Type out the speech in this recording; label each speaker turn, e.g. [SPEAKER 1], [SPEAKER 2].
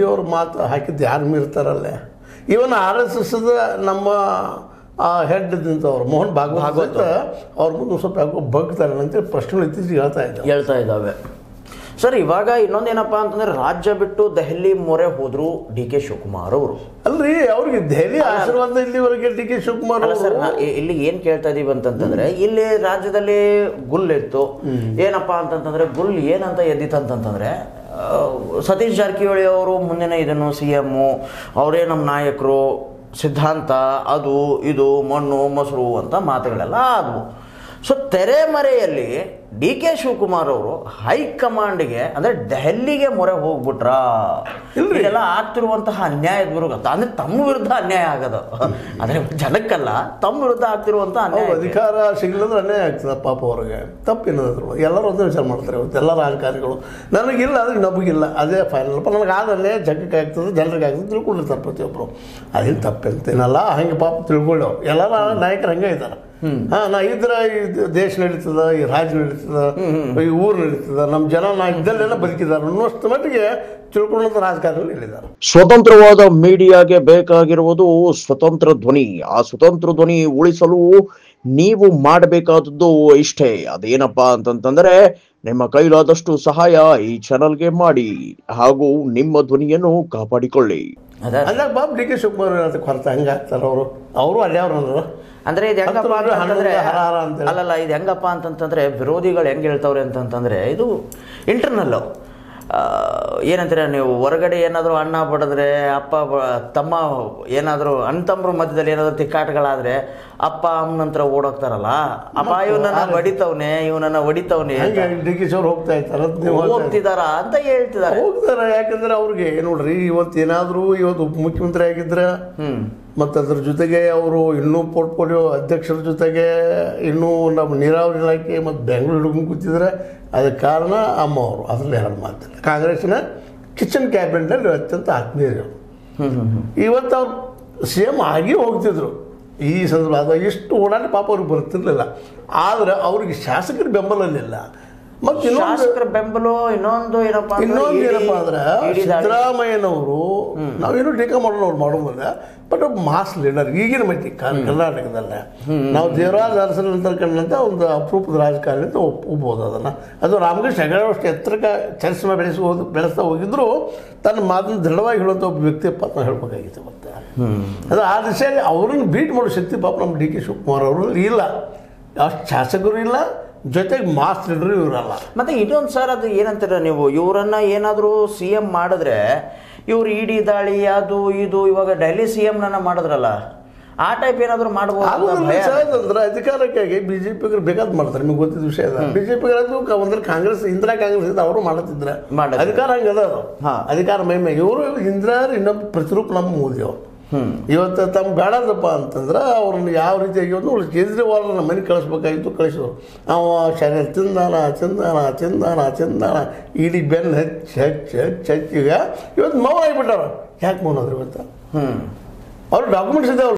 [SPEAKER 1] ಅವ್ರ ಮಾತು ಹಾಕಿದ್ದು ಯಾರು ಮೀರ್ತಾರಲ್ಲೇ. ಇವನ್ RSS ನಮ್ಮ ಹೆಡ್ ನಿಂತವ್ರು ಮೋಹನ್ ಭಾಗವತ್ ಅವ್ರ ಮುಂದೆ ಸ್ವಲ್ಪ ಯಾಕೋ ಬಗ್ತಾರೆ ಅಂತೇಳಿ ಪ್ರಶ್ನೆಗಳು ಇತ್ತೀಚೆಗೆ ಹೇಳ್ತಾ
[SPEAKER 2] ಇದ್ದಾವೆ. ಸರ್, ಇವಾಗ ಇನ್ನೊಂದೇನಪ್ಪ ಅಂತಂದ್ರೆ ರಾಜ್ಯ ಬಿಟ್ಟು ದೆಹಲಿ ಮೊರೆ ಹೋದ್ರು DK ಶಿವಕುಮಾರ್ ಅವರು.
[SPEAKER 1] ಅಲ್ರಿ, ಅವ್ರಿಗೆ ದೆಹಲಿ ಆಶೀರ್ವಾದ ಇಲ್ಲಿವರೆಗೆ DK ಶಿವಕುಮಾರ್ ಅವರು.
[SPEAKER 2] ಸರ್, ಇಲ್ಲಿ ಏನ್ ಕೇಳ್ತಾ ಇದೀವಿ ಅಂತಂದ್ರೆ, ಇಲ್ಲಿ ರಾಜ್ಯದಲ್ಲಿ ಗುಲ್ ಇತ್ತು. ಏನಪ್ಪ ಅಂತಂತಂದ್ರೆ ಗುಲ್ ಏನಂತ ಎದ್ದಿತ್ತಂತಂದ್ರೆ, ಸತೀಶ್ ಜಾರಕಿಹೊಳಿ ಅವರು ಮುಂದಿನ ಇದನ್ನು CM, ಅವರೇ ನಮ್ಮ ನಾಯಕರು, ಸಿದ್ಧಾಂತ ಅದು ಇದು ಮಣ್ಣು ಮೊಸರು ಅಂತ ಮಾತುಗಳೆಲ್ಲ ಆದವು. ಸೊ ತೆರೆಮರೆಯಲ್ಲಿ DK ಶಿವಕುಮಾರ್ ಅವರು ಹೈಕಮಾಂಡ್ಗೆ ಅಂದ್ರೆ ದೆಹಲಿಗೆ ಮೊರೆ ಹೋಗ್ಬಿಟ್ರ. ಇದೆಲ್ಲ ಆಗ್ತಿರುವಂತಹ ಅನ್ಯಾಯದ ವಿರುದ್ಧ, ಅಂದ್ರೆ ತಮ್ಮ ವಿರುದ್ಧ ಅನ್ಯಾಯ ಆಗೋದು, ಅಂದ್ರೆ ಜನಕ್ಕಲ್ಲ, ತಮ್ಮ ವಿರುದ್ಧ ಆಗ್ತಿರುವಂತಹ ಅನ್ಯಾಯ.
[SPEAKER 1] ಅಧಿಕಾರ ಸಿಗ್ಲಂದ್ರೆ ಅನ್ಯಾಯ ಆಗ್ತದೆ ಪಾಪ ಅವ್ರಿಗೆ. ತಪ್ಪೇನಾದ್ರು ಎಲ್ಲರೂ ಒಂದೇ ವಿಚಾರ ಮಾಡ್ತಾರೆ ಇವತ್ತು ಎಲ್ಲ ರಾಜಕಾರಣಿಗಳು. ನನಗಿಲ್ಲ ಅಂದ್ರೆ ನಮಗಿಲ್ಲ, ಅದೇ ಫೈನಲ್. ನನಗೆ ಆದಲ್ಲೇ ಜಗಕ್ಕೆ ಆಗ್ತದೆ, ಜನರಿಗೆ ಆಗ್ತದೆ ತಿಳ್ಕೊಂಡಿರ್ತಾರೆ ಪ್ರತಿಯೊಬ್ಬರು. ಅದೇನು ತಪ್ಪೇನಲ್ಲ, ಹಂಗೆ ಪಾಪ ತಿಳ್ಕೊಳ್ಳಿ. ಅವ್ರು ಎಲ್ಲರ ನಾಯಕರು ಹಂಗೆ ಇದ್ದಾರೆ. ನಾ ಇದ್ರೆ ಈ ದೇಶ ನಡೀತದ, ಈ ರಾಜ್ಯ ನಡೀತದ, ಈ ಊರು ನಡೀತದ, ನಮ್ಮ ಜನ ನಾ ಇದ್ದಲ್ಲೆಲ್ಲ ಬದುಕಿದ್ದಾರೆ ಅನ್ನೋಷ್ಟು ಮಟ್ಟಿಗೆ ತಿಳ್ಕೊಳ್ಳೋದು ರಾಜಕಾರಣದಲ್ಲಿ ಹೇಳಿದ್ದಾರೆ.
[SPEAKER 3] ಸ್ವತಂತ್ರವಾದ ಮೀಡಿಯಾಗೆ ಬೇಕಾಗಿರುವುದು ಸ್ವತಂತ್ರ ಧ್ವನಿ. ಆ ಸ್ವತಂತ್ರ ಧ್ವನಿ ಉಳಿಸಲು ನೀವು ಮಾಡಬೇಕಾದದ್ದು ಇಷ್ಟೇ. ಅದೇನಪ್ಪಾ ಅಂತಂತಂದ್ರೆ, ನಿಮ್ಮ ಕೈಲಾದಷ್ಟು ಸಹಾಯ ಈ ಚಾನಲ್ಗೆ ಮಾಡಿ ಹಾಗೂ ನಿಮ್ಮ ಧ್ವನಿಯನ್ನು ಕಾಪಾಡಿಕೊಳ್ಳಿ.
[SPEAKER 1] ಅಂದಾಗ ಬಾಬು DK ಶಿವಕುಮಾರ್ ಹೊರತ ಹಂಗೆ ಆಗ್ತಾರೆ ಅವರು ಅಲ್ಲೇ ಅವ್ರ.
[SPEAKER 2] ಅಂದ್ರೆ ಇದು ಹೆಂಗಪ್ಪ ಅಂತಂದ್ರೆ, ಅಲ್ಲಲ್ಲ, ಇದು ಹೆಂಗಪ್ಪ ಅಂತಂತಂದ್ರೆ ವಿರೋಧಿಗಳು ಹೆಂಗೆ ಹೇಳ್ತಾವ್ರೆ ಅಂತಂತಂದ್ರೆ, ಇದು ಇಂಟರ್ನಲ್ಲು. ಏನಂತೀರ ನೀವು, ಹೊರಗಡೆ ಏನಾದರೂ ಅಣ್ಣ ಬಡಿದ್ರೆ, ಅಪ್ಪ ತಮ್ಮ ಏನಾದರೂ ಅಣ್ಣ ತಮ್ಮರ ಮಧ್ಯದಲ್ಲಿ ಏನಾದರೂ ತಿಕ್ಕಾಟಗಳಾದ್ರೆ ಅಪ್ಪ ಅಮ್ಮನಂತರ ಓಡೋಗ್ತಾರಲ್ಲ, ಅಪ್ಪ ಇವನನ್ನ ಬಡಿತವನೆ, ಇವನನ್ನ ಹೊಡಿತವನೆ,
[SPEAKER 1] DK ಶಿವರ್
[SPEAKER 2] ಹೋಗ್ತಿದಾರ ಅಂತ ಹೇಳ್ತಿದ್ದಾರೆ.
[SPEAKER 1] ಹೋಗ್ತಾರೆ, ಯಾಕಂದ್ರೆ ಅವ್ರಿಗೆ ನೋಡ್ರಿ, ಇವತ್ತು ಉಪಮುಖ್ಯಮಂತ್ರಿ ಆಗಿದ್ರೆ ಮತ್ತು ಅದ್ರ ಜೊತೆಗೆ ಅವರು ಇನ್ನೂ ಪೋರ್ಟ್ಫೋಲಿಯೋ ಅಧ್ಯಕ್ಷರ ಜೊತೆಗೆ ಇನ್ನೂ ನಮ್ಮ ನೀರಾವರಿ ಇಲಾಖೆ ಮತ್ತು ಬೆಂಗಳೂರು ಹಿಡ್ಕೊಂಡು ಕೂತಿದ್ರೆ ಅದಕ್ಕೆ ಕಾರಣ ಅಮ್ಮ ಅವರು. ಅದರಲ್ಲಿ ಎರಡು ಮಾತಿಲ್ಲ. ಕಾಂಗ್ರೆಸ್ನ ಕಿಚನ್ ಕ್ಯಾಬಿನೆಟ್ನಲ್ಲಿ ಅತ್ಯಂತ ಆತ್ಮೀಯರು. ಇವತ್ತು ಅವ್ರು CM ಆಗಿ ಹೋಗ್ತಿದ್ರು. ಈ ಸಂದರ್ಭ ಅದು ಇಷ್ಟು ಓಡಾಟ ಪಾಪ ಅವ್ರಿಗೆ ಬರ್ತಿರ್ಲಿಲ್ಲ. ಆದರೆ ಅವ್ರಿಗೆ ಶಾಸಕರ ಬೆಂಬಲಲ್ಲಿಲ್ಲ. ಮತ್ತು
[SPEAKER 2] ಶಾಸಕರ ಬೆಂಬಲ ಇನ್ನೊಂದು ಏನಪ್ಪ
[SPEAKER 1] ಅಂದ್ರೆ, ಸಿದ್ದರಾಮಯ್ಯನವರು ನಾವೇನು ಟೀಕಾ ಮಾಡೋದಿಲ್ಲ, ಬಟ್ ಮಾಸ್ ಲೀಡರ್ ಈಗಿನ ಮಟ್ಟಿಗೆ ಕರ್ನಾಟಕದಲ್ಲೇ ನಾವು ದೇವರಾಜ ಅರಸನ ನಂತರ ಕಂಡಂತ ಒಂದು ಅಪರೂಪದ ರಾಜಕಾರಣಿ ಅಂತ ಒಪ್ಬೋದು ಅದನ್ನು. ಅದು ರಾಮಕೃಷ್ಣ ಹೆಗಡೆ ಅಷ್ಟು ಎತ್ತರಕ್ಕೆ ಚರಿಸ್ಮ ಬೆಳೆಸ್ತಾ ಹೋಗಿದ್ರು ತನ್ನ ಮಾತನ್ನು ದೃಢವಾಗಿ ಹೇಳುವಂಥ ಒಬ್ಬ ವ್ಯಕ್ತಿಯಪ್ಪ ಅಂತ ಹೇಳ್ಬೇಕಾಗಿತ್ತು. ಮತ್ತೆ ಅದು ಆ ದಿಶೆಯಲ್ಲಿ ಅವ್ರನ್ನ ಬೀಟ್ ಮಾಡೋ ಶಕ್ತಿ ಪಾಪ ನಮ್ಮ DK ಶಿವಕುಮಾರ್ ಅವರು ಇಲ್ಲ. ಅಷ್ಟು ಶಾಸಕರು ಇಲ್ಲ, ಜೊತೆಗೆ ಮಾಸ್ ಲೀಡರ್ ಇವರಲ್ಲ.
[SPEAKER 2] ಮತ್ತೆ ಇನ್ನೊಂದು ಸರ್, ಅದು ಏನಂತೀರ ನೀವು, ಇವರನ್ನ ಏನಾದರೂ CM ಮಾಡಿದ್ರೆ ಇವ್ರು ಇಡಿ ದಾಳಿ ಅದು ಇದು, ಇವಾಗ ಡೆಲ್ಲಿ CM ಮಾಡಿದ್ರಲ್ಲ, ಆ ಟೈಪ್ ಏನಾದರೂ ಮಾಡ್ಬೋದು
[SPEAKER 1] ಅಂದ್ರೆ ಅಧಿಕಾರಕ್ಕಾಗಿ BJP ಬೇಕಾದ್ ಮಾಡ್ತಾರೆ. ನಿಮ್ಗೆ ಗೊತ್ತಿದ್ದ ವಿಷಯ ಅದ. BJP ಒಂದ್ರೆ ಕಾಂಗ್ರೆಸ್, ಇಂದಿರಾ ಕಾಂಗ್ರೆಸ್ ಇದ್ದ ಅವರು ಮಾಡುತ್ತಿದ್ರೆ ಅಧಿಕಾರ ಹಂಗದ. ಅಧಿಕಾರ ಮೈಮೆ ಇವರು ಇಂದಿರಾ ಇನ್ನೊಬ್ಬ ಪ್ರತಿರೂಪ ನಮ್ಮ ಮೋದಿ ಅವರು. ಇವತ್ತು ತಮ್ಮ ಬೇಡದಪ್ಪ ಅಂತಂದ್ರೆ ಅವ್ರನ್ನ ಯಾವ ರೀತಿಯಾಗಿ ಕೇಜ್ರಿವಾಲ್ ನಮ್ಮ ಮನೆಗೆ ಕಳಿಸ್ಬೇಕಾಗಿತ್ತು, ಕಳಿಸಿದ್ರು. ಅವ ಶರೀರ ತಿಂದಾನ ಇಡೀ ಬೆನ್ನು ಹೆಚ್ಚೀಗ ಇವತ್ತು ಮೌನ ಆಗಿಬಿಟ್ಟಾರ. ಯಾಕೆ ಮೌನ ಆದ್ರೆ ಇವತ್ತು ಅವ್ರ ಡಾಕ್ಯುಮೆಂಟ್ಸ್ ಇದ್ದಾವೆ.